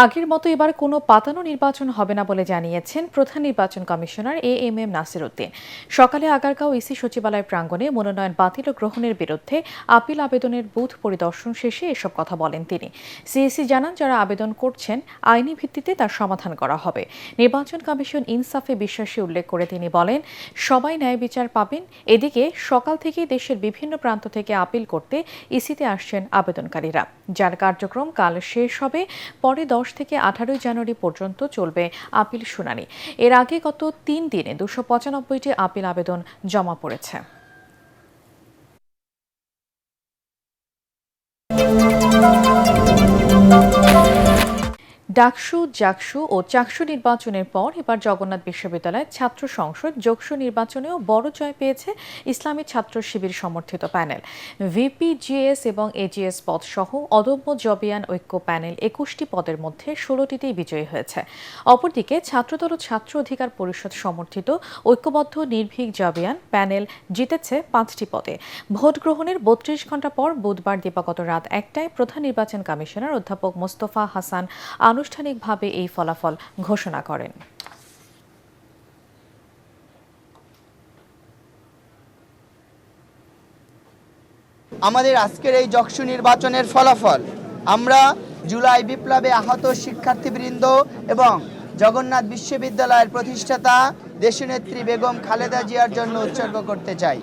আগের মতো এবার কোনো পাতানো নির্বাচন হবে না বলে জানিয়েছেন প্রধান নির্বাচন কমিশনার এএমএম নাসির উদ্দিন। সকালে আগারগাঁও ইসি সচিবালয় প্রাঙ্গণে মনোনয়ন বাতিল ও গ্রহণের বিরুদ্ধে আপিল আবেদনের বুথ পরিদর্শন শেষে এসব কথা বলেন তিনি। সিইসি জানান, যারা আবেদন করছেন আইনি ভিত্তিতে তার সমাধান করা হবে। নির্বাচন কমিশন ইনসাফে বিশ্বাসী উল্লেখ করে তিনি বলেন, সবাই ন্যায় বিচার পাবেন। এদিকে সকাল থেকেই দেশের বিভিন্ন প্রান্ত থেকে আপিল করতে ইসিতে আসছেন আবেদনকারীরা, যার কার্যক্রম কাল শেষ হবে। পরে 10 থেকে 18 জানুয়ারি পর্যন্ত চলবে আপিল শুনানি। এর আগে গত 3 দিনে 295টি আপিল আবেদন জমা পড়েছে। ডাকসু, জাকসু ও চাকসু নির্বাচনের পর এবার জগন্নাথ বিশ্ববিদ্যালয়ের ছাত্র সংসদ যোগসু নির্বাচনেও বড় জয় পেয়েছে ইসলামী ছাত্র শিবির সমর্থিত প্যানেল। ভিপি, জিএস এবং এজিএস পদ সহ অদম্য জবিয়ান ঐক্য প্যানেল 21টি পদের মধ্যে 16টিতেই বিজয়ী হয়েছে। অপরদিকে ছাত্রদল ও ছাত্র অধিকার পরিষদ সমর্থিত ঐক্যবদ্ধ নির্ভীক জবিয়ান প্যানেল জিতেছে 5টি পদে। ভোট গ্রহণের 32 ঘণ্টা পর বুধবার দিবাগত রাত 1টায় প্রধান নির্বাচন কমিশনার অধ্যাপক মোস্তফা হাসান আনুষ্ঠানিকভাবে এই ফলাফল ঘোষণা করেন। আমাদের আজকের এই যকসু নির্বাচনের ফলাফল আমরা জুলাই বিপ্লবে আহত শিক্ষার্থীবৃন্দ এবং জগন্নাথ বিশ্ববিদ্যালয়ের প্রতিষ্ঠাতা দেশনেত্রী বেগম খালেদা জিয়ার জন্য উৎসর্গ করতে চাই।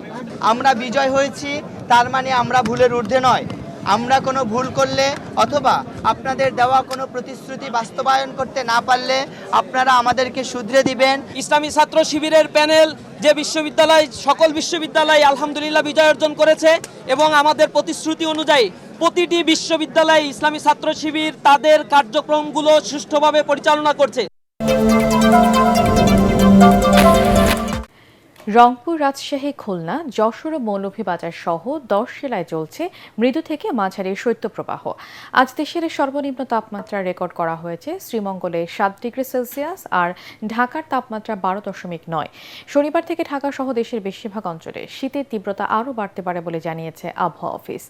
আমরা বিজয় হয়েছি, তার মানে আমরা ভুলের ঊর্ধ্বে নয়। আমরা কোনো ভুল করলে অথবা আপনাদের দেওয়া কোনো প্রতিশ্রুতি বাস্তবায়ন করতে না পারলে আপনারা আমাদেরকে শুধরে দিবেন। ইসলামী ছাত্র শিবিরের প্যানেল যে বিশ্ববিদ্যালয়, সকল বিশ্ববিদ্যালয় আলহামদুলিল্লাহ বিজয় অর্জন করেছে এবং আমাদের প্রতিশ্রুতি অনুযায়ী প্রতিটি বিশ্ববিদ্যালয়ে ইসলামী ছাত্র শিবির তাদের কার্যক্রমগুলো সুষ্ঠুভাবে পরিচালনা করছে। রংপুর, রাজশাহী, খুলনা, যশোর ও মৌলভীবাজার সহ 10 জেলায় চলছে মৃদু থেকে মাঝারি শৈত্যপ্রবাহ। আজ দেশের সর্বনিম্ন তাপমাত্রা রেকর্ড করা হয়েছে শ্রীমঙ্গলে 7 ডিগ্রি সেলসিয়াস আর ঢাকার তাপমাত্রা 12.9। শনিবার থেকে ঢাকা সহ দেশের বেশিরভাগ অঞ্চলে শীতের তীব্রতা আরও বাড়তে পারে বলে জানিয়েছে আবহাওয়া অফিস।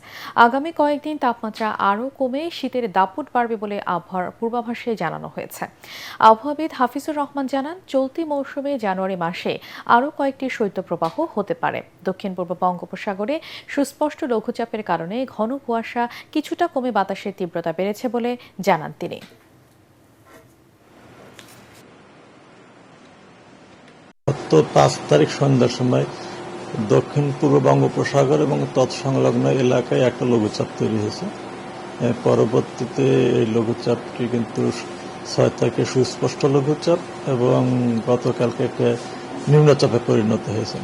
আগামী কয়েকদিন তাপমাত্রা আরও কমে শীতের দাপট বাড়বে বলে আবহাওয়ার পূর্বাভাসে জানানো হয়েছে। আবহাওয়াবিদ হাফিজুর রহমান জানান, চলতি মৌসুমে জানুয়ারি মাসে আরও কয়েকটি শৈত্যপ্রবাহ হতে পারে। দক্ষিণ পূর্ব বঙ্গোপসাগরে সুস্পষ্ট লঘুচাপের কারণে ঘন কুয়াশা কিছুটা কমে বাতাসের তীব্রতা বেড়েছে বলে জানান তিনি। 5 তারিখ সন্ধ্যার সময় দক্ষিণ পূর্ব বঙ্গোপসাগর এবং তৎসংলগ্ন এলাকায় একটা লঘুচাপ তৈরি হয়েছে। পরবর্তীতে এই লঘুচাপটি কিন্তু 6 তারিখে সুস্পষ্ট লঘুচাপ এবং গতকালকে একটা নিম্নচাপে পরিণত হয়েছে।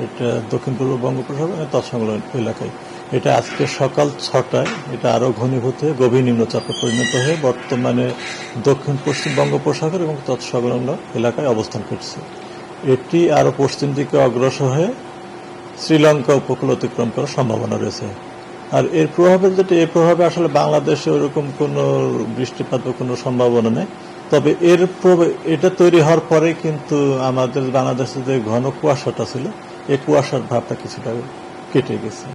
এটা দক্ষিণ পূর্ব বঙ্গোপসাগর তৎসংলগ্ন এলাকায়। এটা আজকে সকাল 6টায় এটা আরও ঘনীভূত হয়ে গভীর নিম্নচাপে পরিণত হয়ে বর্তমানে দক্ষিণ পশ্চিম বঙ্গোপসাগর এবং তৎসংলগ্ন এলাকায় অবস্থান করছে। এটি আরও পশ্চিম দিকে অগ্রসর হয়ে শ্রীলঙ্কা উপকূল অতিক্রম করার সম্ভাবনা রয়েছে। আর এর প্রভাবে প্রভাবে আসলে বাংলাদেশে ওরকম কোনো বৃষ্টিপাত বা কোনো সম্ভাবনা নেই। তবে এটা তৈরি হওয়ার পরে কিন্তু আমাদের বাংলাদেশে যে ঘন কুয়াশাটা ছিল, এই কুয়াশার ভাবটা কিছুটা কেটে গেছে।